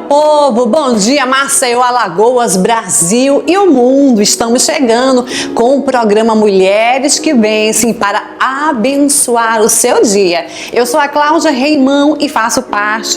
povo, bom dia Maceió, Alagoas, Brasil e o mundo. Estamos chegando com o programa Mulheres que Vencem para abençoar o seu dia. Eu sou a Cláudia Reimão e faço parte,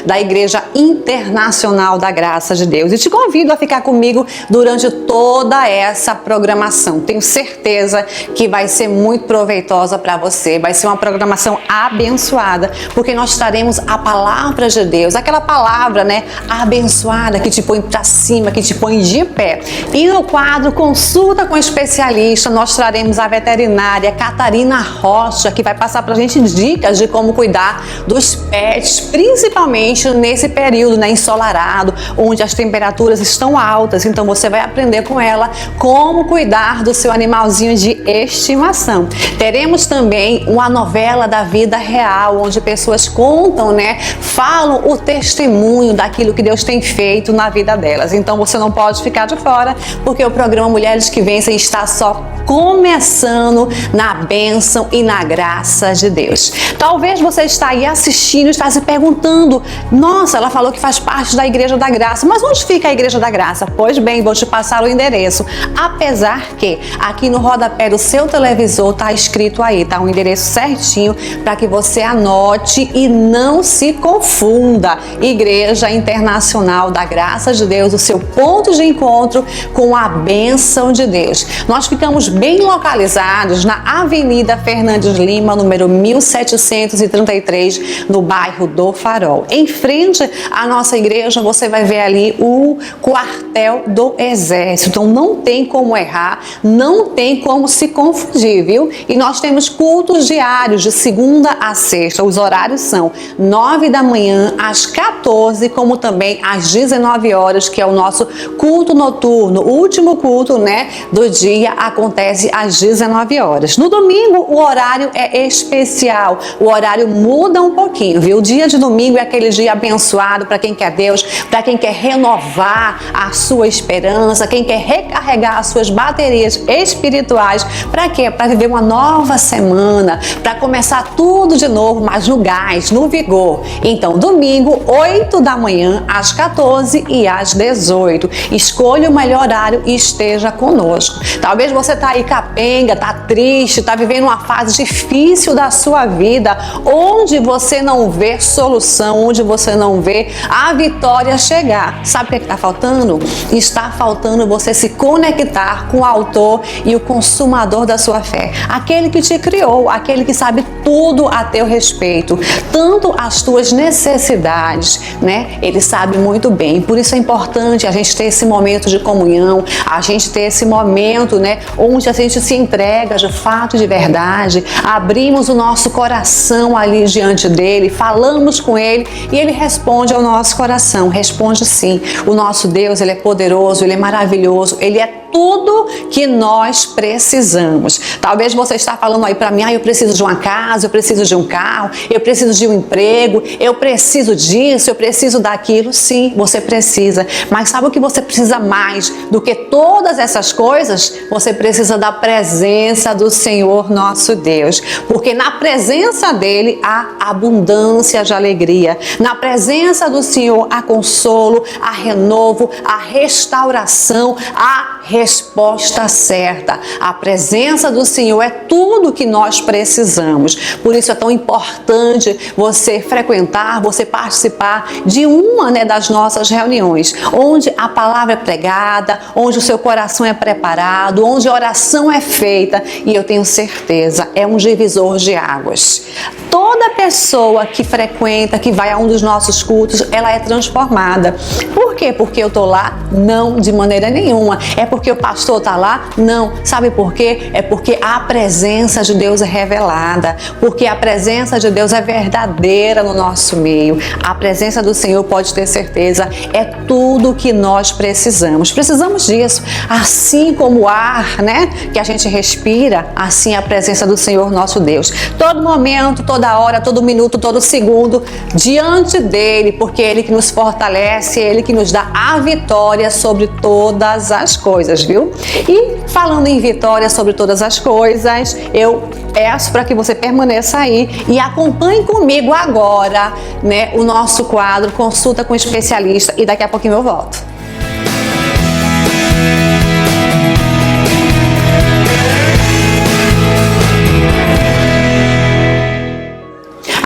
da Igreja Internacional da Graça de Deus. E te convido a ficar comigo durante toda essa programação. Tenho certeza que vai ser muito proveitosa para você. Vai ser uma programação abençoada, porque nós traremos a palavra de Deus, aquela palavra, abençoada, que te põe para cima, que te põe de pé. E no quadro Consulta com Especialista, nós traremos a veterinária Catarina Rocha, que vai passar pra gente dicas de como cuidar dos pets, principalmente nesse período, ensolarado, onde as temperaturas estão altas. Então você vai aprender com ela como cuidar do seu animalzinho de estimação. Teremos também uma novela da vida real, onde pessoas contam, falam o testemunho daquilo que Deus tem feito na vida delas. Então você não pode ficar de fora, porque o programa Mulheres que Vencem está só começando na bênção e na graça de Deus. Talvez você está aí assistindo e está se perguntando: nossa, ela falou que faz parte da Igreja da Graça, mas onde fica a Igreja da Graça? Pois bem, vou te passar o endereço. Apesar que aqui no rodapé do seu televisor está escrito aí, tá? Um endereço certinho para que você anote e não se confunda. Igreja Internacional da Graça de Deus, o seu ponto de encontro com a bênção de Deus. Nós ficamos bem localizados na Avenida Fernandes Lima, número 1733, no bairro do Farol. Em frente à nossa igreja, você vai ver ali o quartel do Exército. Então não tem como errar, não tem como se confundir, viu? E nós temos cultos diários de segunda a sexta. Os horários são 9 da manhã às 14, como também às 19 horas, que é o nosso culto noturno. O último culto, do dia acontece às 19 horas. No domingo, o horário é especial. O horário muda um pouquinho, viu? O dia de domingo é aquele dia abençoado para quem quer Deus, para quem quer renovar a sua esperança, quem quer recarregar as suas baterias espirituais. Para quê? Para viver uma nova semana, para começar tudo de novo, mas no gás, no vigor. Então, domingo, 8 da manhã, às 14 e às 18. Escolha o melhor horário e esteja conosco. Talvez você está aí capenga, está triste, está vivendo uma fase difícil da sua vida, onde você não vê solução, onde você não vê a vitória chegar. Sabe o que está faltando? Está faltando você se conectar com o autor e o consumador da sua fé. Aquele que te criou, aquele que sabe tudo a teu respeito, tanto as tuas necessidades, Ele sabe muito bem. Por isso é importante a gente ter esse momento de comunhão, a gente ter esse momento, onde a gente se entrega de fato, de verdade, abrimos o nosso coração ali diante dele, falamos com ele e ele responde ao nosso coração. Responde sim. O nosso Deus, ele é poderoso, ele é maravilhoso, ele é tudo que nós precisamos. Talvez você está falando aí para mim: eu preciso de uma casa, eu preciso de um carro, eu preciso de um emprego, eu preciso disso, eu preciso daquilo. Sim, você precisa. Mas sabe o que você precisa mais do que todas essas coisas? Você precisa da presença do Senhor nosso Deus. Porque na presença dele há abundância de alegria. Na presença do Senhor há consolo, há renovo, há restauração, há resposta certa. A presença do Senhor é tudo que nós precisamos. Por isso é tão importante você frequentar, você participar de uma das nossas reuniões, onde a palavra é pregada, onde o seu coração é preparado, onde a oração é feita, e eu tenho certeza, é um divisor de águas. Toda pessoa que frequenta, que vai a um dos nossos cultos, ela é transformada. Por quê? Porque eu estou lá? Não, de maneira nenhuma. É porque o pastor está lá? Não. Sabe por quê? É porque a presença de Deus é revelada, porque a presença de Deus é verdadeira no nosso meio. A presença do Senhor, pode ter certeza, é tudo que nós precisamos. Precisamos disso. Assim como o ar, que a gente respira, assim a presença do Senhor nosso Deus. Todo momento, toda hora, todo minuto, todo segundo, diante dele, porque é ele que nos fortalece, é ele que nos dá a vitória vitória sobre todas as coisas, viu? E falando em vitória sobre todas as coisas, eu peço para que você permaneça aí e acompanhe comigo agora, né, o nosso quadro Consulta com Especialista, e daqui a pouquinho eu volto.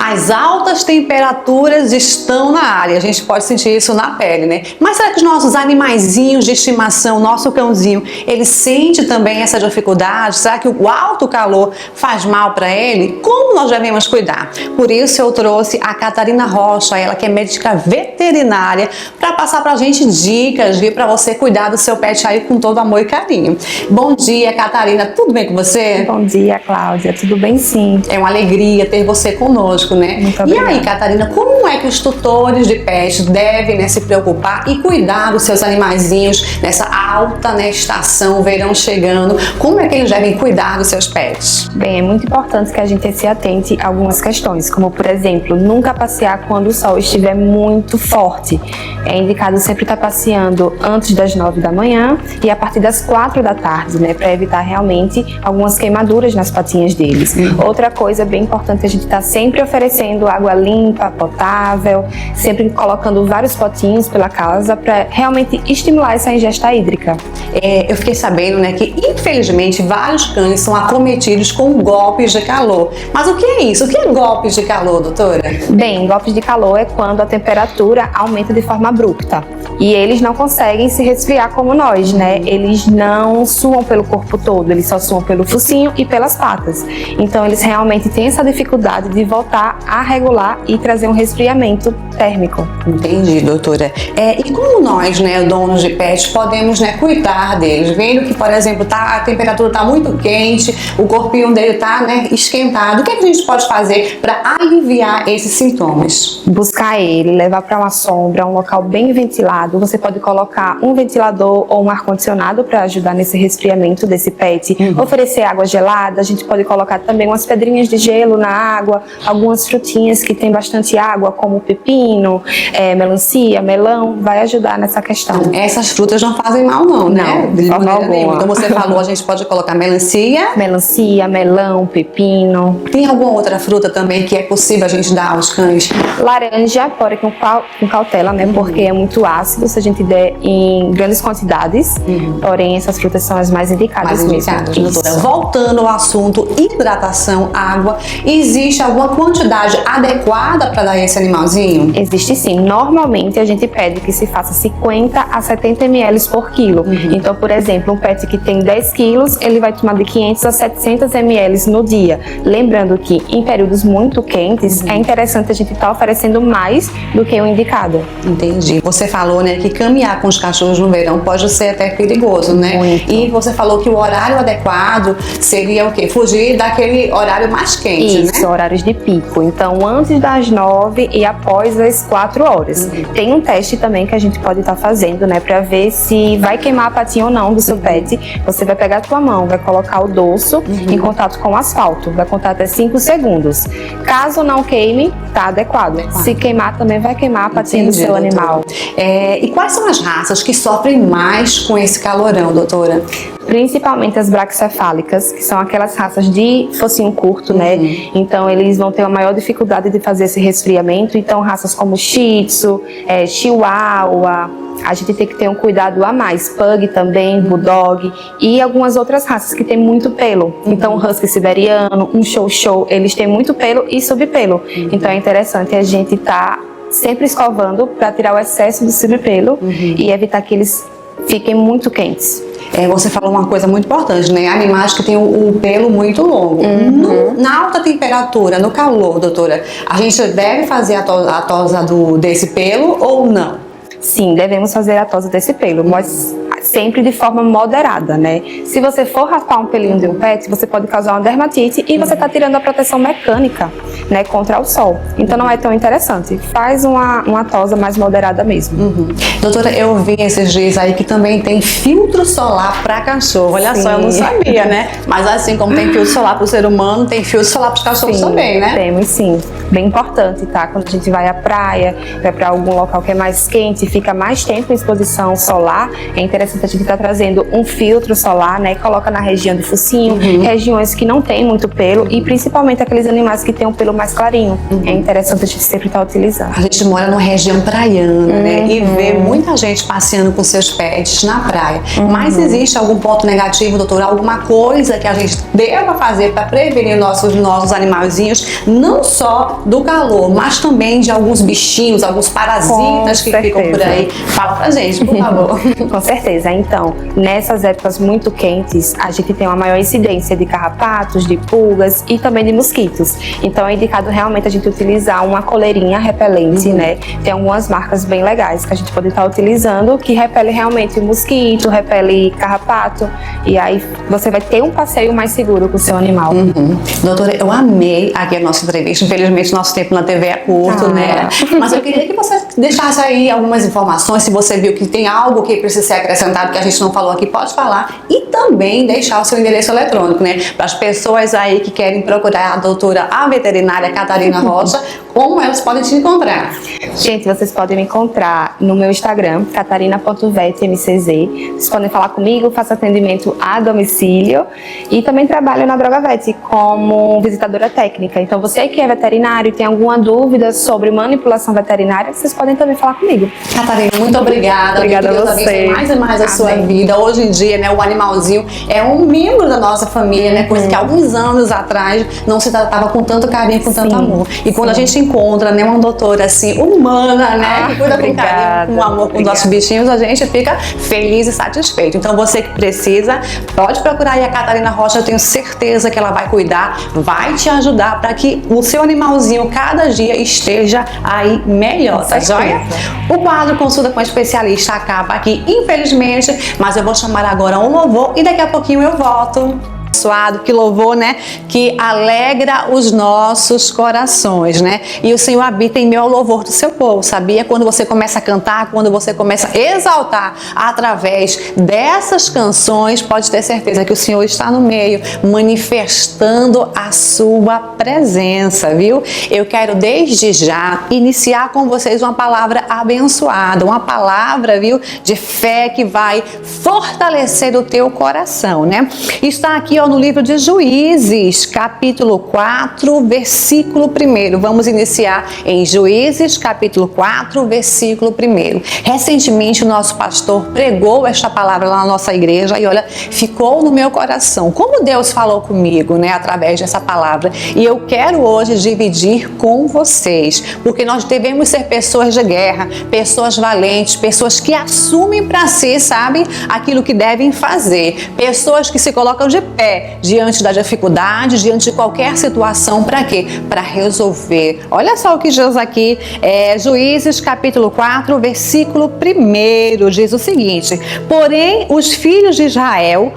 As altas temperaturas estão na área, a gente pode sentir isso na pele, né? Mas será que os nossos animaizinhos de estimação, nosso cãozinho, ele sente também essa dificuldade? Será que o alto calor faz mal para ele? Como nós devemos cuidar? Por isso eu trouxe a Catarina Rocha, ela que é médica veterinária, para passar pra gente dicas, viu? Para você cuidar do seu pet aí com todo amor e carinho. Bom dia, Catarina, tudo bem com você? Bom dia, Cláudia, tudo bem sim. É uma alegria ter você conosco, né? Muito e obrigada. aí, Catarina, como é que os tutores de pets devem, né, se preocupar e cuidar dos seus animaizinhos nessa alta, né, estação, verão chegando? Como é que eles devem cuidar dos seus pets? Bem, é muito importante que a gente se atente a algumas questões, como por exemplo, nunca passear quando o sol estiver muito forte. É indicado sempre estar passeando antes das 9 da manhã e a partir das 4 da tarde, né, para evitar realmente algumas queimaduras nas patinhas deles. Outra coisa bem importante é a gente estar sempre oferecendo água limpa, potável, sempre colocando vários potinhos pela casa para realmente estimular essa ingesta hídrica. Eu fiquei sabendo, né, que infelizmente vários cães são acometidos com golpes de calor. Mas o que é isso? O que é golpes de calor, doutora? Bem, golpes de calor é quando a temperatura aumenta de forma abrupta e eles não conseguem se resfriar como nós, né? Eles não suam pelo corpo todo, eles só suam pelo focinho e pelas patas. Então eles realmente têm essa dificuldade de voltar a regular e trazer um resfriamento térmico. Entendi, doutora. E como nós, né, donos de pets, podemos, né, cuidar deles? Vendo que, por exemplo, a temperatura está muito quente, o corpinho dele está, né, esquentado. O que é que a gente pode fazer para aliviar esses sintomas? Buscar ele, levar para uma sombra, um local bem ventilado. Você pode colocar um ventilador ou um ar-condicionado para ajudar nesse resfriamento desse pet. Oferecer água gelada, a gente pode colocar também umas pedrinhas de gelo na água, algumas frutinhas que tem bastante água, como pepino, melancia, melão, vai ajudar nessa questão. Essas frutas não fazem mal não, né? Não, De de forma maneira nenhuma. alguma. Então você falou, a gente pode colocar melancia. Melancia, melão, pepino. Tem alguma outra fruta também que é possível a gente dar aos cães? Laranja, porém com cautela, né? Porque é muito ácido se a gente der em grandes quantidades. Porém, essas frutas são as mais indicadas mesmo. Doutora. Voltando ao assunto hidratação, água, existe alguma quantidade adequada para dar esse animalzinho? Existe sim. Normalmente a gente pede que se faça 50 a 70 ml por quilo. Então, por exemplo, um pet que tem 10 quilos, ele vai tomar de 500 a 700 ml no dia. Lembrando que em períodos muito quentes, é interessante a gente estar oferecendo mais do que o indicado. Entendi. Você falou, né, que caminhar com os cachorros no verão pode ser até perigoso, né? Muito. E você falou que o horário adequado seria o quê? Fugir daquele horário mais quente, Isso, né? horários de pico. Então, antes das 9 e após as 4 horas. Tem um teste também que a gente pode estar fazendo, né, para ver se vai queimar a patinha ou não do seu pet. Você vai pegar a tua mão, vai colocar o dorso em contato com o asfalto, vai contar até 5 segundos. Caso não queime, tá adequado. Se queimar, também vai queimar a patinha do seu doutora. animal. E quais são as raças que sofrem mais com esse calorão, doutora? Principalmente as braquicefálicas, que são aquelas raças de focinho curto, né? Então eles vão ter a maior dificuldade de fazer esse resfriamento. Então raças como Shih Tzu, Chihuahua, a gente tem que ter um cuidado a mais. Pug também, Bulldog e algumas outras raças que tem muito pelo. Então o Husky siberiano, um Chow, eles têm muito pelo e subpelo. Então é interessante a gente estar sempre escovando para tirar o excesso do subpelo e evitar que eles fiquem muito quentes. Você falou uma coisa muito importante, né? Animais que têm o pelo muito longo. Na alta temperatura, no calor, doutora, a gente deve fazer a tosa desse pelo ou não? Sim, devemos fazer a tosa desse pelo, mas sempre de forma moderada, né? Se você for raspar um pelinho de um pet, você pode causar uma dermatite e você está tirando a proteção mecânica, né, contra o sol. Então não é tão interessante. Faz uma tosa mais moderada mesmo. Doutora, eu vi esses dias aí que também tem filtro solar para cachorro. Olha só, eu não sabia, né? Mas assim como tem filtro solar para o ser humano, tem filtro solar para os cachorros também, né? Temos sim. Bem importante, tá? Quando a gente vai à praia, vai para algum local que é mais quente, fica mais tempo em exposição solar, é interessante a gente estar trazendo um filtro solar, né? Coloca na região do focinho, regiões que não tem muito pelo e principalmente aqueles animais que têm um pelo mais clarinho. É interessante a gente sempre estar utilizando. A gente mora numa região praiana, né? E vê muita gente passeando com seus pets na praia. Mas existe algum ponto negativo, doutora? Alguma coisa que a gente deva fazer para prevenir nossos animaizinhos, não só do calor, mas também de alguns bichinhos, alguns parasitas que ficam por aí? Fala pra gente, por favor. Com certeza. Então, nessas épocas muito quentes, a gente tem uma maior incidência de carrapatos, de pulgas e também de mosquitos. Então, é indicado realmente a gente utilizar uma coleirinha repelente, né? Tem algumas marcas bem legais que a gente pode estar utilizando que repele realmente o mosquito, repele carrapato e aí você vai ter um passeio mais seguro com o seu animal. Doutora, eu amei aqui a nossa entrevista. Infelizmente, nosso tempo na TV é curto, né? Mas eu queria que você deixasse aí algumas informações. Se você viu que tem algo que precisa ser acrescentado que a gente não falou aqui, pode falar. E também deixar o seu endereço eletrônico, né? Para as pessoas aí que querem procurar a doutora, a veterinária Catarina Rocha, como elas podem te encontrar? Gente, vocês podem me encontrar no meu Instagram, catarina.vetmcz. Vocês podem falar comigo, faço atendimento a domicílio e também trabalho na Drogavet como visitadora técnica. Então, você que é veterinário e tem alguma dúvida sobre manipulação veterinária, vocês podem também falar comigo. Catarina, muito obrigada. Obrigada a você. Mais e mais a sua vida. Hoje em dia, né, o animalzinho é um membro da nossa família, né? Coisa que alguns anos atrás não se tratava com tanto carinho, com tanto amor. E quando a gente encontra, né, uma doutora assim, humana, né, que cuida com carinho, com amor com os nossos bichinhos, a gente fica feliz e satisfeito. Então, você que precisa, pode procurar aí a Catarina Rocha. Eu tenho certeza que ela vai cuidar, vai te ajudar para que o seu animalzinho cada dia esteja aí melhor, tá joia? O quadro Consulta com Especialista acaba aqui, infelizmente, mas eu vou chamar agora um louvor e daqui a pouquinho eu volto. Suado, que louvor, né? Que alegra os nossos corações, né? E o Senhor habita em meio ao louvor do seu povo, sabia? Quando você começa a cantar, quando você começa a exaltar através dessas canções, pode ter certeza que o Senhor está no meio, manifestando a sua presença, viu? Eu quero desde já iniciar com vocês uma palavra abençoada, uma palavra, viu? De fé que vai fortalecer o teu coração, né? Está aqui, ó, no livro de Juízes, capítulo 4, versículo 1. Vamos iniciar em Juízes, capítulo 4, versículo 1. Recentemente, o nosso pastor pregou esta palavra lá na nossa igreja e olha, ficou no meu coração. Como Deus falou comigo, né, através dessa palavra. E eu quero hoje dividir com vocês, porque nós devemos ser pessoas de guerra, pessoas valentes, pessoas que assumem para si, sabe, aquilo que devem fazer, pessoas que se colocam de pé diante da dificuldade, diante de qualquer situação, para quê? Para resolver. Olha só o que diz aqui, Juízes capítulo 4, versículo 1, diz o seguinte: porém os filhos de Israel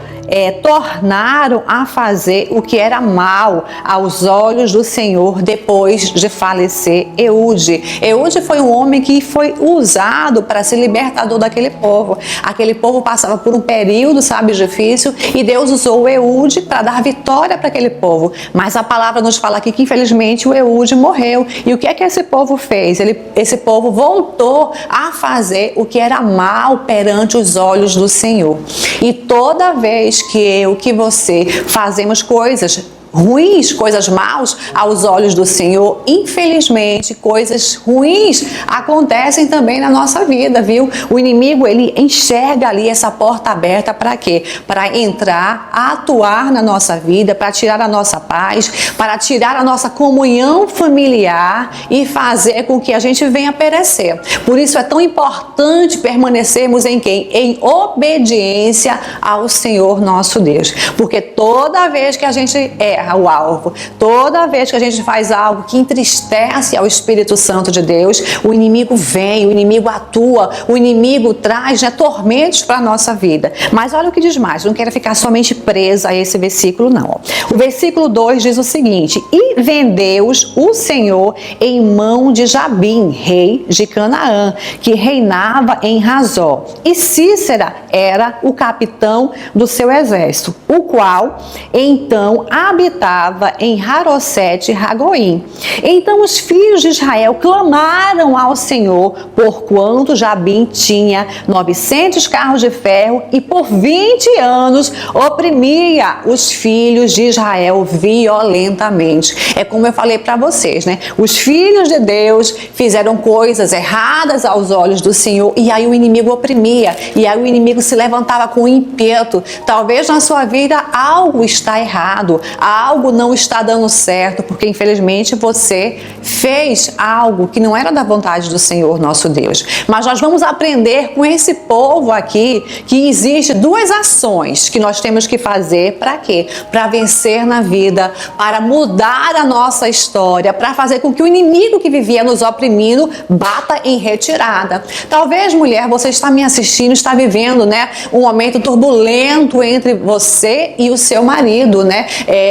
tornaram a fazer o que era mal aos olhos do Senhor depois de falecer Eude. Eude foi um homem que foi usado para ser libertador daquele povo. Aquele povo passava por um período, sabe, difícil, e Deus usou o Eude para dar vitória para aquele povo. Mas a palavra nos fala aqui que infelizmente o Eude morreu. E o que é que esse povo fez? Esse povo voltou a fazer o que era mal perante os olhos do Senhor. E toda vez que você fazemos coisas ruins, coisas maus aos olhos do Senhor, infelizmente coisas ruins acontecem também na nossa vida, viu? O inimigo, ele enxerga ali essa porta aberta para quê? Para entrar, atuar na nossa vida, para tirar a nossa paz, para tirar a nossa comunhão familiar e fazer com que a gente venha perecer. Por isso é tão importante permanecermos em quem? Em obediência ao Senhor nosso Deus. Porque toda vez que a gente erra o alvo. Toda vez que a gente faz algo que entristece ao Espírito Santo de Deus, o inimigo vem, o inimigo atua, o inimigo traz, né, tormentos para a nossa vida. Mas olha o que diz mais, não quero ficar somente presa a esse versículo não. O versículo 2 diz o seguinte: e vendeu-os o Senhor em mão de Jabim, rei de Canaã, que reinava em Hazor. E Sísera era o capitão do seu exército, o qual então habitava em Harosete Ragoim. Então os filhos de Israel clamaram ao Senhor, porquanto Jabim tinha 900 carros de ferro e por 20 anos oprimia os filhos de Israel violentamente. É como eu falei para vocês, né? Os filhos de Deus fizeram coisas erradas aos olhos do Senhor e aí o inimigo oprimia, e aí o inimigo se levantava com ímpeto. Talvez na sua vida algo está errado, algo não está dando certo, porque infelizmente você fez algo que não era da vontade do Senhor nosso Deus. Mas nós vamos aprender com esse povo aqui que existe duas ações que nós temos que fazer para quê? Para vencer na vida, para mudar a nossa história, para fazer com que o inimigo que vivia nos oprimindo bata em retirada. Talvez, mulher, você está me assistindo, está vivendo, né, um momento turbulento entre você e o seu marido, né?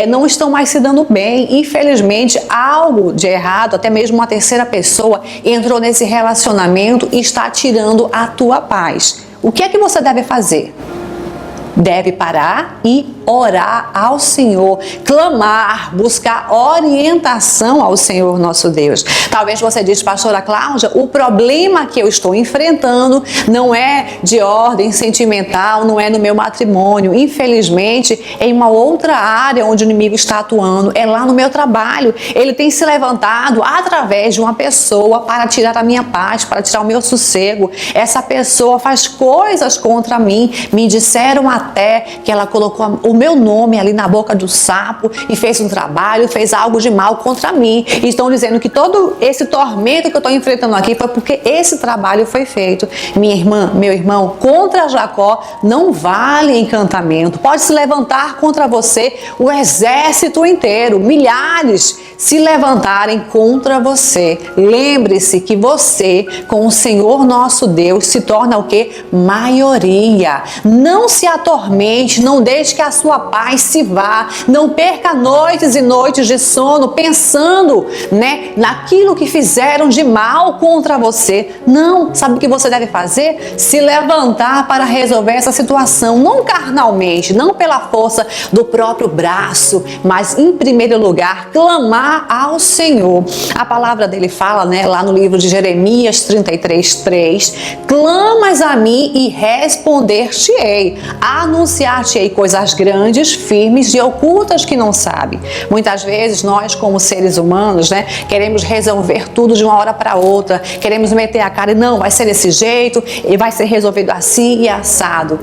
Não estão mais se dando bem. Infelizmente, algo de errado, até mesmo uma terceira pessoa entrou nesse relacionamento e está tirando a tua paz. O que é que você deve fazer? Deve parar e orar ao Senhor, clamar, buscar orientação ao Senhor nosso Deus. Talvez você diz, pastora Cláudia, o problema que eu estou enfrentando não é de ordem sentimental, não é no meu matrimônio. Infelizmente, é em uma outra área onde o inimigo está atuando, é lá no meu trabalho. Ele tem se levantado através de uma pessoa para tirar a minha paz, para tirar o meu sossego. Essa pessoa faz coisas contra mim. Me disseram até que ela colocou o meu nome ali na boca do sapo e fez um trabalho, fez algo de mal contra mim. E estão dizendo que todo esse tormento que eu estou enfrentando aqui foi porque esse trabalho foi feito. Minha irmã, meu irmão, contra Jacó não vale encantamento. Pode se levantar contra você o exército inteiro, milhares se levantarem contra você. Lembre-se que você, com o Senhor nosso Deus, se torna o quê? Maioria. Não se atormente, não deixe que a sua paz se vá, não perca noites e noites de sono pensando, né, naquilo que fizeram de mal contra você. Não, sabe o que você deve fazer? Se levantar para resolver essa situação, não carnalmente, não pela força do próprio braço, mas em primeiro lugar, clamar ao Senhor. A palavra dele fala, né, lá no livro de Jeremias 33:3, clamas a mim e responder-te-ei, anunciar-te-ei coisas grandes, firmes e ocultas que não sabe. Muitas vezes nós, como seres humanos, né, queremos resolver tudo de uma hora para outra, queremos meter a cara e não, vai ser desse jeito e vai ser resolvido assim e assado.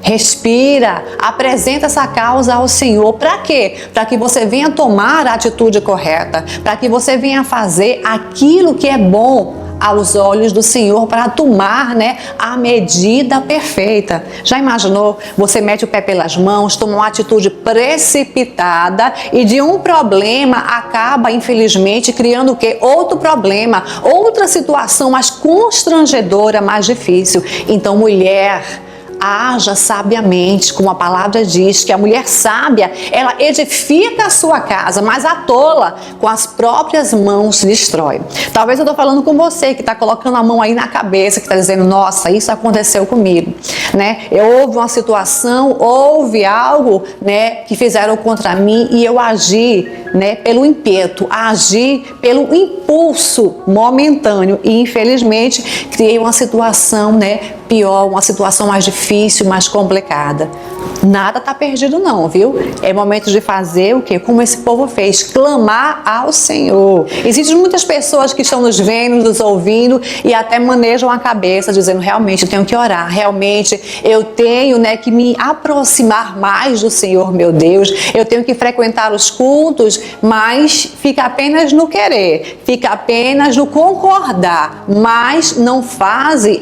Respira, apresenta essa causa ao Senhor. Para quê? Para que você venha tomar a atitude correta, para que você venha fazer aquilo que é bom aos olhos do Senhor, para tomar, né, a medida perfeita. Já imaginou? Você mete o pé pelas mãos, toma uma atitude precipitada e de um problema acaba, infelizmente, criando o quê? Outro problema, outra situação mais constrangedora, mais difícil. Então, mulher, haja sabiamente, como a palavra diz, que a mulher sábia, ela edifica a sua casa, mas a tola, com as próprias mãos, destrói. Talvez eu estou falando com você, que está colocando a mão aí na cabeça, que está dizendo, nossa, isso aconteceu comigo, né? Houve uma situação, houve algo, né, que fizeram contra mim e eu agi, né, pelo ímpeto, agi pelo impulso momentâneo e, infelizmente, criei uma situação, né, pior, uma situação mais difícil, mais complicada. Nada está perdido não, viu? É momento de fazer o quê? Como esse povo fez, clamar ao Senhor. Existem muitas pessoas que estão nos vendo, nos ouvindo e até manejam a cabeça dizendo, realmente eu tenho que orar, realmente eu tenho, né, que me aproximar mais do Senhor, meu Deus, eu tenho que frequentar os cultos, mas fica apenas no querer, fica apenas no concordar, mas não fazem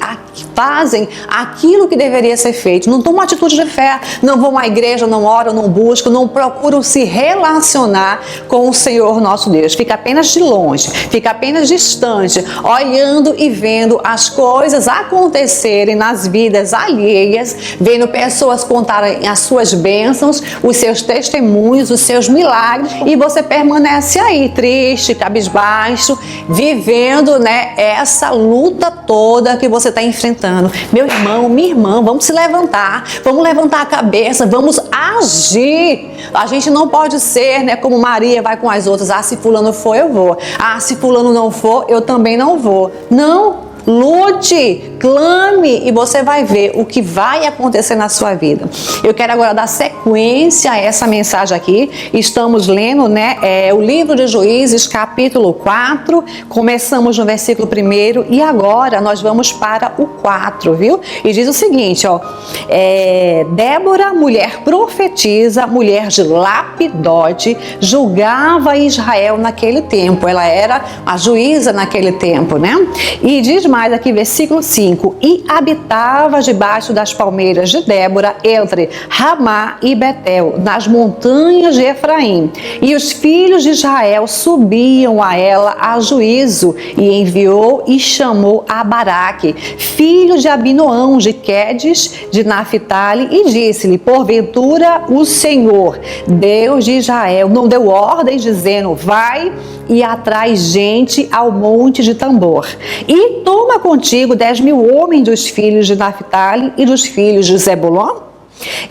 fazem aquilo que deveria ser feito, não tomam atitude de fé, não vão à igreja, não oram, não buscam, não procuram se relacionar com o Senhor nosso Deus. Fica apenas de longe, fica apenas distante, olhando e vendo as coisas acontecerem nas vidas alheias, vendo pessoas contarem as suas bênçãos, os seus testemunhos, os seus milagres, e você permanece aí triste, cabisbaixo, vivendo, né, essa luta toda que você está enfrentando. Meu irmão, minha irmã, vamos se levantar, vamos levantar a cabeça, vamos agir. A gente não pode ser, né, como Maria vai com as outras, se fulano for, eu vou. Se fulano não for, eu também não vou. Não. Lute, clame e você vai ver o que vai acontecer na sua vida. Eu quero agora dar sequência a essa mensagem aqui. Estamos lendo, né, o livro de Juízes, capítulo 4. Começamos no versículo 1 e agora nós vamos para o 4, viu? E diz o seguinte, ó. Débora, mulher profetisa, mulher de Lapidote, julgava Israel naquele tempo. Ela era a juíza naquele tempo, né? E diz mais aqui, versículo 5, e habitava debaixo das palmeiras de Débora, entre Ramá e Betel, nas montanhas de Efraim. E os filhos de Israel subiam a ela a juízo, e enviou e chamou a Baraque, filho de Abinoão, de Quedes, de Naphtali, e disse-lhe, porventura o Senhor, Deus de Israel, não deu ordem, dizendo, vai e atrai gente ao monte de Tambor, e toma contigo 10.000 homens dos filhos de Naphtali e dos filhos de Zebulon,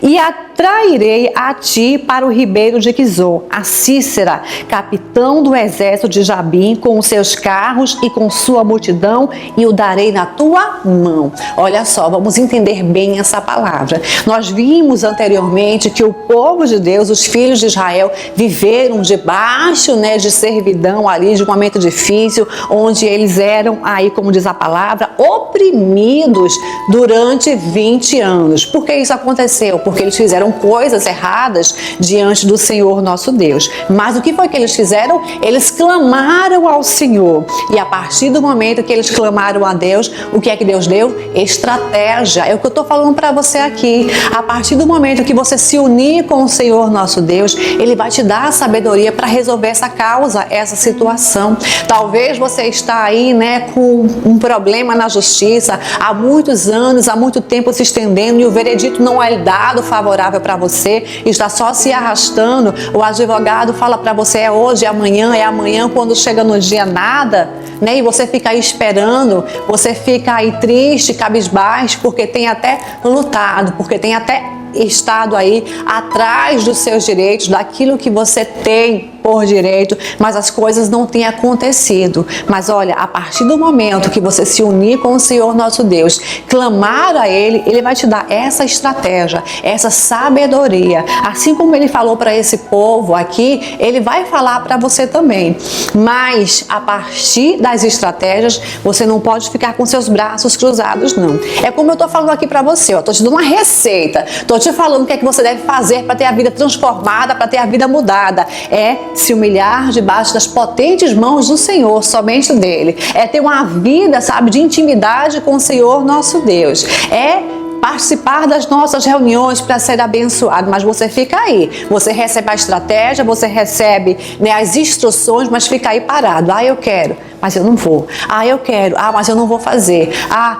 e atrairei a ti para o ribeiro de Quizon, a Cícera, capitão do exército de Jabim, com os seus carros e com sua multidão, e o darei na tua mão. Olha só, vamos entender bem essa palavra. Nós vimos anteriormente que o povo de Deus, os filhos de Israel, viveram debaixo, né, de servidão ali, de um momento difícil, onde eles eram, aí como diz a palavra, oprimidos durante 20 anos. Por que isso aconteceu? Porque eles fizeram coisas erradas diante do Senhor nosso Deus. Mas o que foi que eles fizeram? Eles clamaram ao Senhor. E a partir do momento que eles clamaram a Deus, o que é que Deus deu? Estratégia. É o que eu estou falando para você aqui. A partir do momento que você se unir com o Senhor nosso Deus, Ele vai te dar a sabedoria para resolver essa causa, essa situação. Talvez você está aí, né, com um problema na justiça há muitos anos, há muito tempo se estendendo, e o veredito não é dado favorável para você, está só se arrastando. O advogado fala para você, é hoje, é amanhã, quando chega no dia nada, né? E você fica aí esperando, você fica aí triste, cabisbaixo, porque tem até lutado, porque tem até estado aí atrás dos seus direitos, daquilo que você tem por direito, mas as coisas não têm acontecido. Mas olha, a partir do momento que você se unir com o Senhor nosso Deus, clamar a Ele, Ele vai te dar essa estratégia, essa sabedoria. Assim como Ele falou para esse povo aqui, Ele vai falar para você também. Mas a partir das estratégias, você não pode ficar com seus braços cruzados, não. É como eu estou falando aqui para você, estou te dando uma receita, estou te falando o que é que você deve fazer para ter a vida transformada, para ter a vida mudada. É se humilhar debaixo das potentes mãos do Senhor, somente dele. É ter uma vida, sabe, de intimidade com o Senhor nosso Deus. É participar das nossas reuniões para ser abençoado, mas você fica aí, você recebe a estratégia, você recebe, né, as instruções, mas fica aí parado. Eu quero, mas eu não vou. Eu quero, mas eu não vou fazer.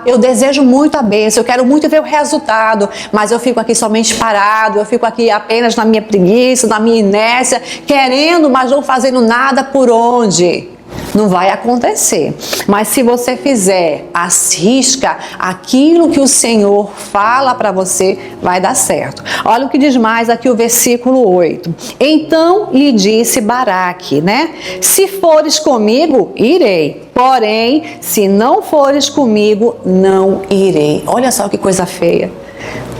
Eu desejo muito a bênção, eu quero muito ver o resultado, mas eu fico aqui somente parado, eu fico aqui apenas na minha preguiça, na minha inércia, querendo, mas não fazendo nada por onde. Não vai acontecer. Mas se você fizer, arrisca aquilo que o Senhor fala para você, vai dar certo. Olha o que diz mais aqui o versículo 8. Então lhe disse Baraque, né? Se fores comigo, irei. Porém, se não fores comigo, não irei. Olha só que coisa feia.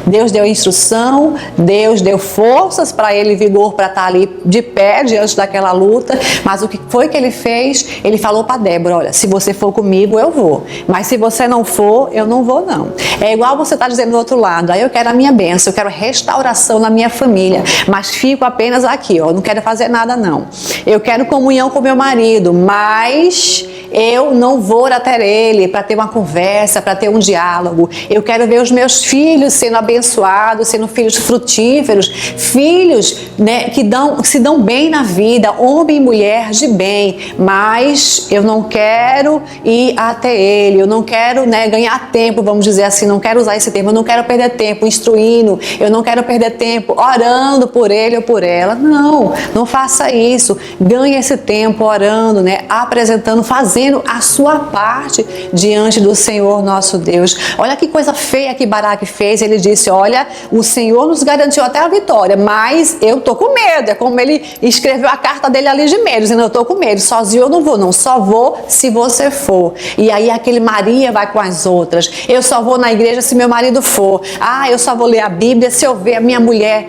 Deus deu instrução, Deus deu forças para ele, vigor para estar ali de pé diante daquela luta, mas o que foi que ele fez? Ele falou para Débora, olha, se você for comigo, eu vou, mas se você não for, eu não vou não. É igual você está dizendo do outro lado, eu quero a minha bênção, eu quero restauração na minha família, mas fico apenas aqui, não quero fazer nada não. Eu quero comunhão com meu marido, mas Eu não vou até ele para ter uma conversa, para ter um diálogo. Eu quero ver os meus filhos sendo abençoados, sendo filhos frutíferos, filhos, né, que se dão bem na vida, homem e mulher de bem, mas eu não quero ir até ele, eu não quero, né, ganhar tempo, vamos dizer assim, não quero usar esse termo, eu não quero perder tempo instruindo, eu não quero perder tempo orando por ele ou por ela. Não, não faça isso. Ganhe esse tempo orando, né, apresentando, fazendo a sua parte diante do Senhor nosso Deus. Olha que coisa feia que Baraque fez. Ele disse: olha, o Senhor nos garantiu até a vitória, mas eu tô com medo. É como ele escreveu a carta dele ali de medo, dizendo: eu tô com medo, sozinho eu não vou, não, só vou se você for. E aí aquele Maria vai com as outras: eu só vou na igreja se meu marido for. Ah, eu só vou ler a Bíblia se eu ver a minha mulher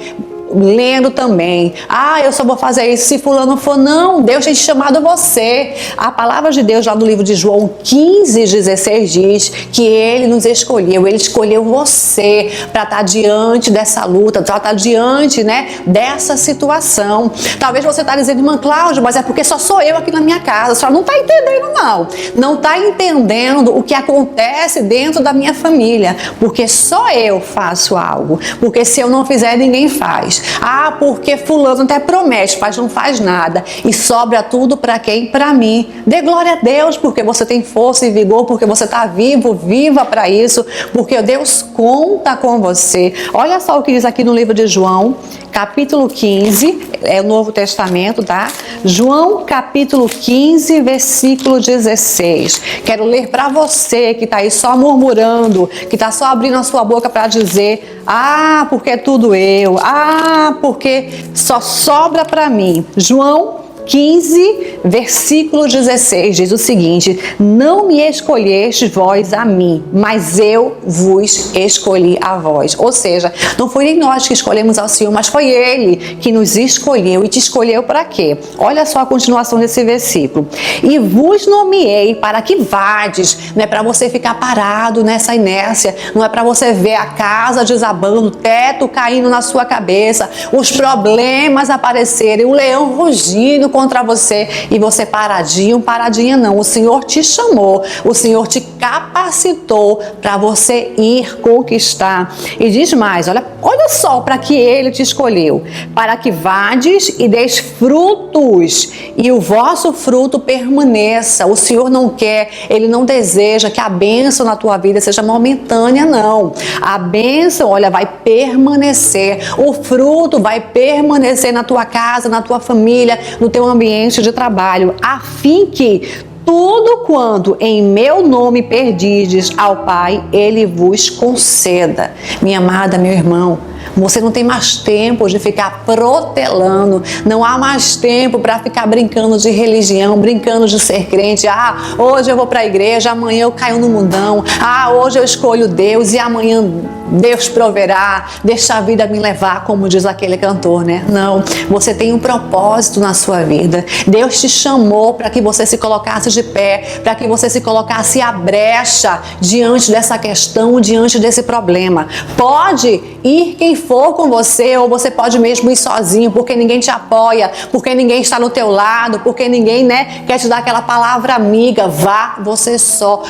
lendo também. Ah, eu só vou fazer isso se fulano for. Não, Deus tem chamado você. A palavra de Deus lá no livro de João 15:16 diz que ele nos escolheu, ele escolheu você para estar diante dessa luta, para estar diante, né, dessa situação. Talvez você está dizendo: irmã Cláudia, mas é porque só sou eu aqui na minha casa. A senhora não está entendendo, não. Não está entendendo o que acontece dentro da minha família, porque só eu faço algo, porque se eu não fizer, ninguém faz. Ah, porque fulano até promete, mas não faz nada. E sobra tudo para quem? Para mim. Dê glória a Deus, porque você tem força e vigor, porque você está vivo, viva para isso, porque Deus conta com você. Olha só o que diz aqui no livro de João, capítulo 15, é o Novo Testamento, tá? João, capítulo 15, versículo 16. Quero ler para você que está aí só murmurando, que está só abrindo a sua boca para dizer: ah, porque é tudo eu. Ah, porque só sobra para mim. João 15, versículo 16, diz o seguinte: não me escolhestes vós a mim, mas eu vos escolhi a vós. Ou seja, não foi nem nós que escolhemos ao Senhor, mas foi Ele que nos escolheu. E te escolheu para quê? Olha só a continuação desse versículo: e vos nomeei para que vades. Não é para você ficar parado nessa inércia, não é para você ver a casa desabando, o teto caindo na sua cabeça, os problemas aparecerem, o leão rugindo contra você e você paradinho, paradinha não. O Senhor te chamou, o Senhor te capacitou para você ir conquistar. E diz mais, olha só para que Ele te escolheu: para que vades e deis frutos e o vosso fruto permaneça. O Senhor não quer, Ele não deseja que a bênção na tua vida seja momentânea, não. A bênção, olha, vai permanecer, o fruto vai permanecer na tua casa, na tua família, no teu ambiente de trabalho, a fim que tudo quanto em meu nome perdides ao Pai, Ele vos conceda. Minha amada, meu irmão, você não tem mais tempo de ficar protelando, não há mais tempo para ficar brincando de religião, brincando de ser crente. Ah, hoje eu vou para a igreja, amanhã eu caio no mundão. Ah, hoje eu escolho Deus e amanhã Deus proverá, deixa a vida me levar, como diz aquele cantor, né? Não, você tem um propósito na sua vida. Deus te chamou para que você se colocasse de pé, para que você se colocasse à brecha diante dessa questão, diante desse problema. Pode ir quem for com você, ou você pode mesmo ir sozinho, porque ninguém te apoia, porque ninguém está no teu lado, porque ninguém, né, quer te dar aquela palavra amiga. Vá você só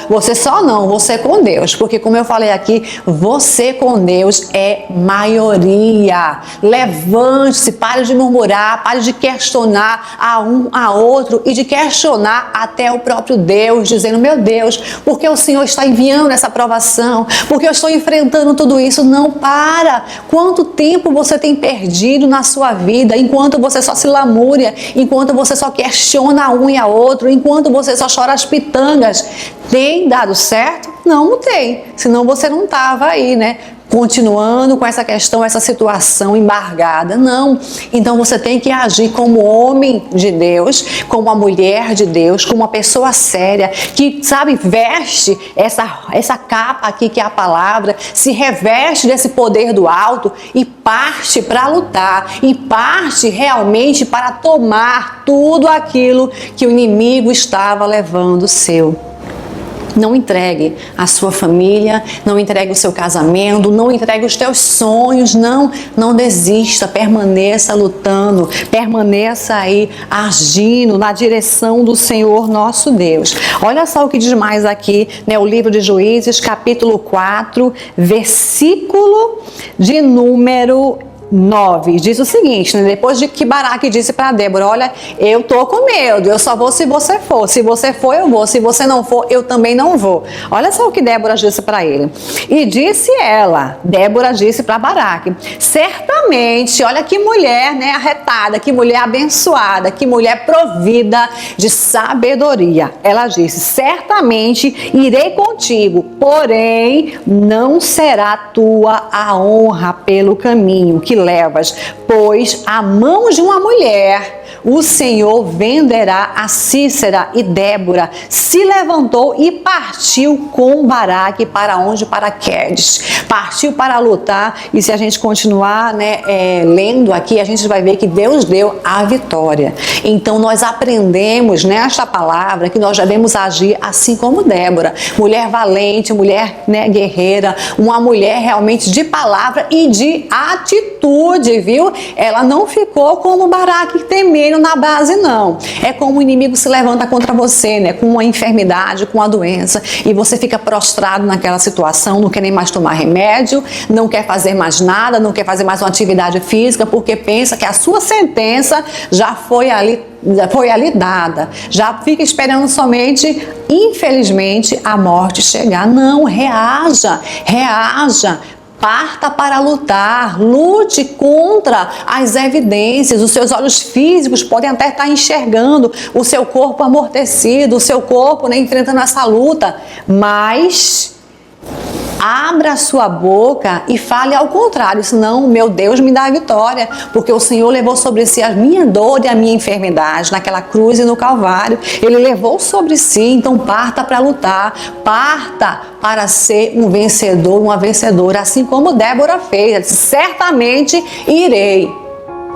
não, você com Deus, porque como eu falei aqui, você com Deus é maioria. Levante-se, pare de murmurar, pare de questionar a um a outro e de questionar até o próprio Deus, dizendo: meu Deus, por que o Senhor está enviando essa provação? Por que eu estou enfrentando tudo isso? Não, para! Quanto tempo você tem perdido na sua vida, enquanto você só se lamúria, enquanto você só questiona um e a outro, enquanto você só chora as pitangas? Tem dado certo? Não tem. Senão você não estava aí, né, continuando com essa questão, essa situação embargada. Não. Então você tem que agir como homem de Deus, como uma mulher de Deus, como uma pessoa séria, que, sabe, veste essa capa aqui que é a palavra, se reveste desse poder do alto e parte para lutar, e parte realmente para tomar tudo aquilo que o inimigo estava levando seu. Não entregue a sua família, não entregue o seu casamento, não entregue os teus sonhos, não desista, permaneça lutando, permaneça aí agindo na direção do Senhor nosso Deus. Olha só o que diz mais aqui, né, o livro de Juízes, capítulo 4, versículo de número 9, diz o seguinte, né? Depois de que Baraque disse para Débora, olha, eu tô com medo, eu só vou se você for, se você for eu vou, se você não for eu também não vou. Olha só o que Débora disse para ele. E disse ela, Débora disse para Baraque, certamente, olha que mulher, né, arretada, que mulher abençoada, que mulher provida de sabedoria. Ela disse, certamente irei contigo, porém não será tua a honra pelo caminho que levas, pois a mão de uma mulher o Senhor venderá a Sísera. E Débora se levantou e partiu com Baraque para onde? Para Quedes. Partiu para lutar, e se a gente continuar, né, lendo aqui, a gente vai ver que Deus deu a vitória. Então nós aprendemos nesta palavra que nós devemos agir assim como Débora, mulher valente, mulher, né, guerreira, uma mulher realmente de palavra e de atitude, viu? Ela não ficou como Baraque temendo na base, não. É como o inimigo se levanta contra você, né, com uma enfermidade, com uma doença, e você fica prostrado naquela situação, não quer nem mais tomar remédio, não quer fazer mais nada, não quer fazer mais uma atividade física, porque pensa que a sua sentença já foi ali dada, já fica esperando somente, infelizmente, a morte chegar. Não, reaja, parta para lutar, lute contra as evidências. Os seus olhos físicos podem até estar enxergando o seu corpo amortecido, o seu corpo, né, enfrentando essa luta, mas abra a sua boca e fale ao contrário, senão meu Deus me dá a vitória, porque o Senhor levou sobre si a minha dor e a minha enfermidade naquela cruz e no Calvário. Ele levou sobre si, então parta para lutar, parta para ser um vencedor, uma vencedora, assim como Débora fez. Ela disse, certamente irei.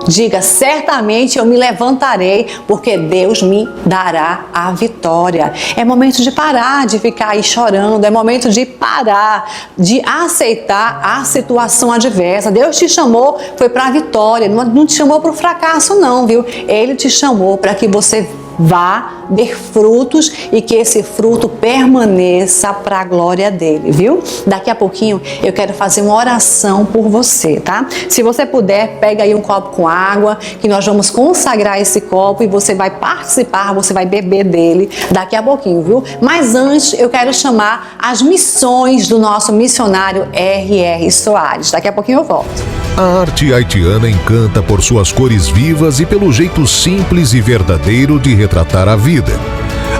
Diga, certamente eu me levantarei, porque Deus me dará a vitória. É momento de parar de ficar aí chorando, é momento de parar, de aceitar a situação adversa. Deus te chamou, foi para a vitória, não te chamou para o fracasso não, viu? Ele te chamou para que você vá ver frutos e que esse fruto permaneça para a glória dele, viu? Daqui a pouquinho eu quero fazer uma oração por você, tá? Se você puder, pega aí um copo com água, que nós vamos consagrar esse copo e você vai participar, você vai beber dele daqui a pouquinho, viu? Mas antes eu quero chamar as missões do nosso missionário R.R. Soares. Daqui a pouquinho eu volto. A arte haitiana encanta por suas cores vivas e pelo jeito simples e verdadeiro de retratar a vida.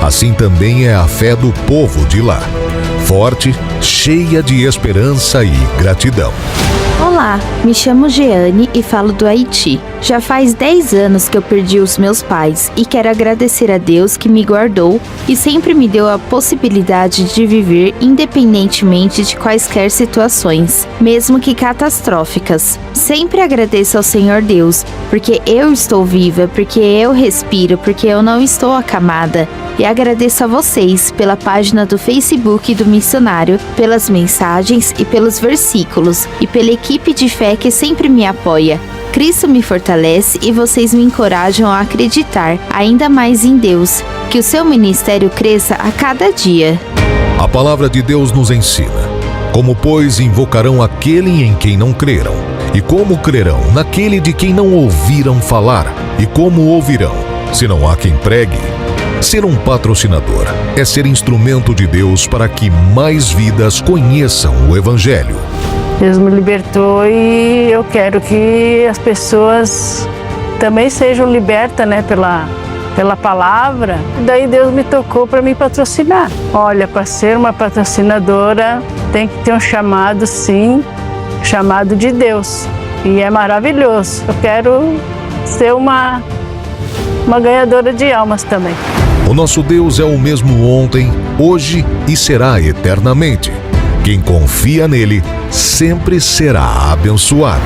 Assim também é a fé do povo de lá. Forte, cheia de esperança e gratidão. Olá, me chamo Jeane e falo do Haiti. Já faz 10 anos que eu perdi os meus pais e quero agradecer a Deus que me guardou e sempre me deu a possibilidade de viver independentemente de quaisquer situações, mesmo que catastróficas. Sempre agradeço ao Senhor Deus, porque eu estou viva, porque eu respiro, porque eu não estou acamada. E agradeço a vocês pela página do Facebook do Missionário, pelas mensagens e pelos versículos, e pela equipe de fé que sempre me apoia. Cristo me fortalece e vocês me encorajam a acreditar ainda mais em Deus, que o seu ministério cresça a cada dia. A palavra de Deus nos ensina: como, pois, invocarão aquele em quem não creram? E como crerão naquele de quem não ouviram falar? E como ouvirão, se não há quem pregue? Ser um patrocinador é ser instrumento de Deus para que mais vidas conheçam o Evangelho. Deus me libertou e eu quero que as pessoas também sejam libertas, né, pela palavra. E daí Deus me tocou para me patrocinar. Olha, para ser uma patrocinadora tem que ter um chamado, sim, chamado de Deus. E é maravilhoso. Eu quero ser uma ganhadora de almas também. O nosso Deus é o mesmo ontem, hoje e será eternamente. Quem confia nele sempre será abençoado.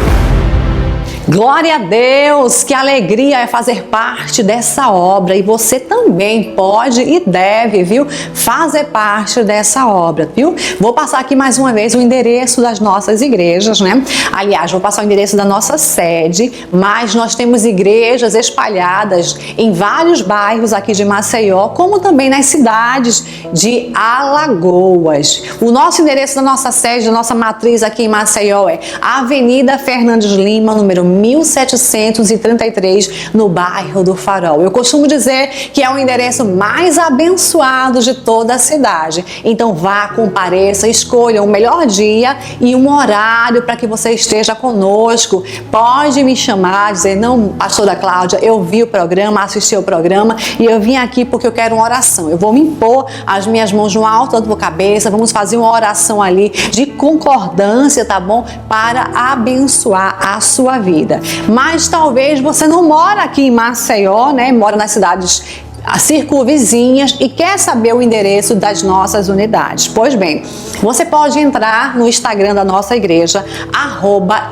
Glória a Deus, que alegria é fazer parte dessa obra e você também pode e deve, viu, fazer parte dessa obra, viu? Vou passar aqui mais uma vez o endereço das nossas igrejas, né? Aliás, vou passar o endereço da nossa sede, mas nós temos igrejas espalhadas em vários bairros aqui de Maceió, como também nas cidades de Alagoas. O nosso endereço da nossa sede, da nossa matriz aqui em Maceió é Avenida Fernandes Lima, número 1733, no bairro do Farol. Eu costumo dizer que é o endereço mais abençoado de toda a cidade. Então vá, compareça, escolha o melhor dia e um horário para que você esteja conosco. Pode me chamar, dizer, não, pastora Cláudia, eu vi o programa, assisti o programa e eu vim aqui porque eu quero uma oração. Eu vou me impor as minhas mãos no alto da cabeça, vamos fazer uma oração ali de concordância, tá bom? Para abençoar a sua vida. Mas talvez você não mora aqui em Maceió, né? Mora nas cidades circunvizinhas e quer saber o endereço das nossas unidades. Pois bem, você pode entrar no Instagram da nossa igreja,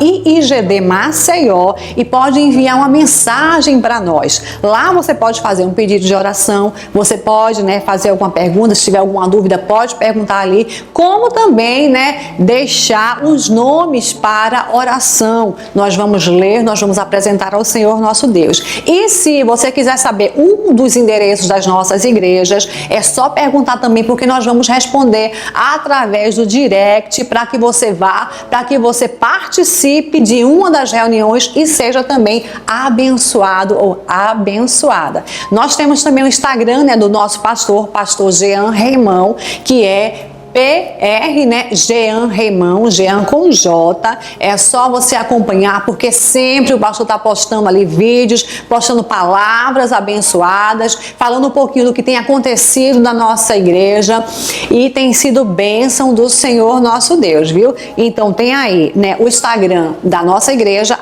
@IIGDMaceió, e pode enviar uma mensagem para nós. Lá você pode fazer um pedido de oração, você pode, né, fazer alguma pergunta, se tiver alguma dúvida, pode perguntar ali, como também, né, deixar os nomes para oração. Nós vamos ler, nós vamos apresentar ao Senhor nosso Deus. E se você quiser saber um dos endereços das nossas igrejas, é só perguntar também, porque nós vamos responder através do direct para que você vá, para que você participe de uma das reuniões e seja também abençoado ou abençoada. Nós temos também o Instagram, né, do nosso pastor Jean Reimão, que é PR, né? Jean Reimão, Jean com J. É só você acompanhar, porque sempre o pastor está postando ali vídeos, postando palavras abençoadas, falando um pouquinho do que tem acontecido na nossa igreja e tem sido bênção do Senhor nosso Deus, viu? Então tem aí, né, o Instagram da nossa igreja,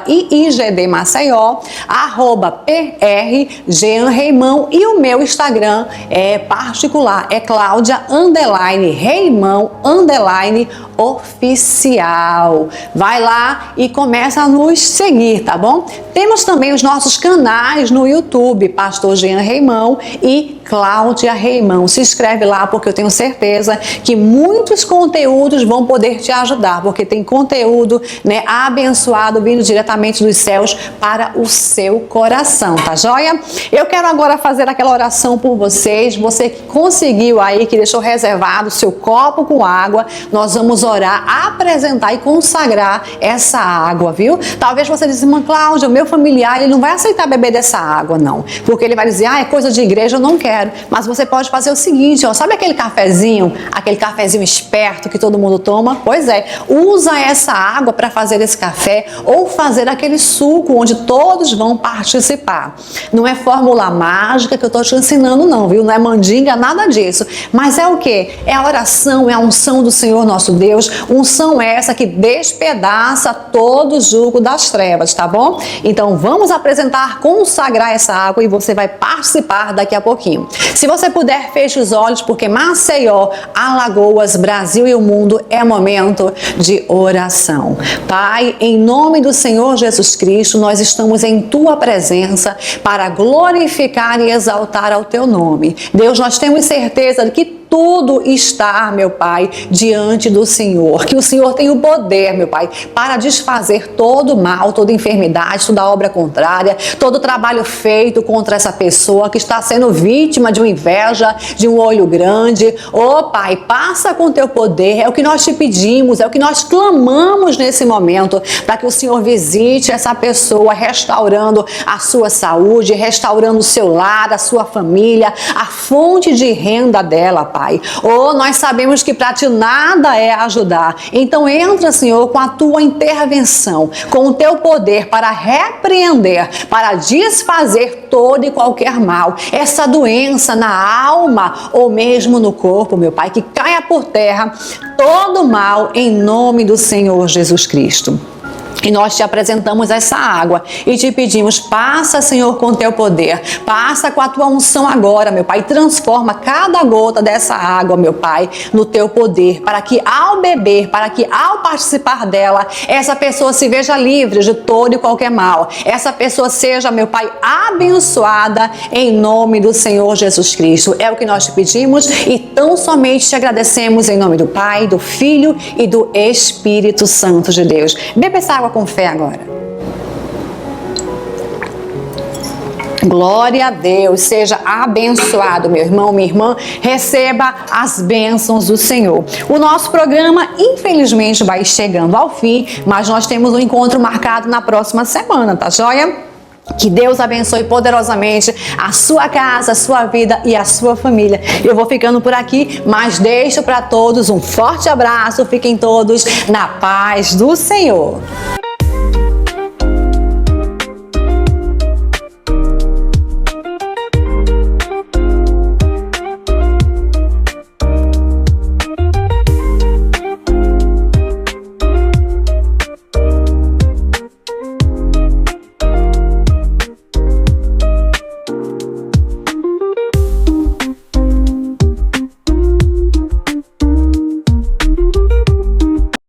@IIGDMaceió, @PR Jean Reimão, e o meu Instagram é particular, é Cláudia_Reimão _oficial. Vai lá e começa a nos seguir, tá bom? Temos também os nossos canais no YouTube, Pastor Jean Reimão e Cláudia Reimão. Se inscreve lá, porque eu tenho certeza que muitos conteúdos vão poder te ajudar, porque tem conteúdo, né, abençoado vindo diretamente dos céus para o seu coração, tá joia? Eu quero agora fazer aquela oração por vocês. Você que conseguiu aí, que deixou reservado o seu copo com água, nós vamos orar, apresentar e consagrar essa água, viu? Talvez você diga, irmã Cláudia, o meu familiar, ele não vai aceitar beber dessa água, não. Porque ele vai dizer, é coisa de igreja, eu não quero. Mas você pode fazer o seguinte, ó, sabe aquele cafezinho esperto que todo mundo toma? Pois é, usa essa água para fazer esse café ou fazer aquele suco onde todos vão participar. Não é fórmula mágica que eu estou te ensinando, não, viu? Não é mandinga, nada disso. Mas é o quê? É a oração, é a unção do Senhor nosso Deus, unção essa que despedaça todo o jugo das trevas, tá bom? Então vamos apresentar, consagrar essa água e você vai participar daqui a pouquinho. Se você puder, feche os olhos, porque Maceió, Alagoas, Brasil e o mundo é momento de oração. Pai, em nome do Senhor Jesus Cristo, nós estamos em Tua presença para glorificar e exaltar ao Teu nome. Deus, nós temos certeza de que tudo está, meu Pai, diante do Senhor. Que o Senhor tem o poder, meu Pai, para desfazer todo mal, toda enfermidade, toda obra contrária, todo trabalho feito contra essa pessoa que está sendo vítima de uma inveja, de um olho grande. Ô Pai, passa com teu poder, é o que nós te pedimos, é o que nós clamamos nesse momento, para que o Senhor visite essa pessoa, restaurando a sua saúde, restaurando o seu lar, a sua família, a fonte de renda dela, Pai. Nós sabemos que para ti nada é ajudar. Então entra, Senhor, com a tua intervenção, com o teu poder para repreender, para desfazer todo e qualquer mal. Essa doença na alma ou mesmo no corpo, meu Pai, que caia por terra todo mal em nome do Senhor Jesus Cristo. E nós te apresentamos essa água e te pedimos, passa, Senhor, com teu poder. Passa com a tua unção agora, meu Pai. Transforma cada gota dessa água, meu Pai, no teu poder. Para que ao beber, para que ao participar dela, essa pessoa se veja livre de todo e qualquer mal. Essa pessoa seja, meu Pai, abençoada em nome do Senhor Jesus Cristo. É o que nós te pedimos e tão somente te agradecemos em nome do Pai, do Filho e do Espírito Santo de Deus. Beba essa água com fé agora. Glória a Deus, seja abençoado, meu irmão, minha irmã, receba as bênçãos do Senhor. O nosso programa, infelizmente, vai chegando ao fim, mas nós temos um encontro marcado na próxima semana, tá joia? Que Deus abençoe poderosamente a sua casa, a sua vida e a sua família. Eu vou ficando por aqui, mas deixo para todos um forte abraço. Fiquem todos na paz do Senhor.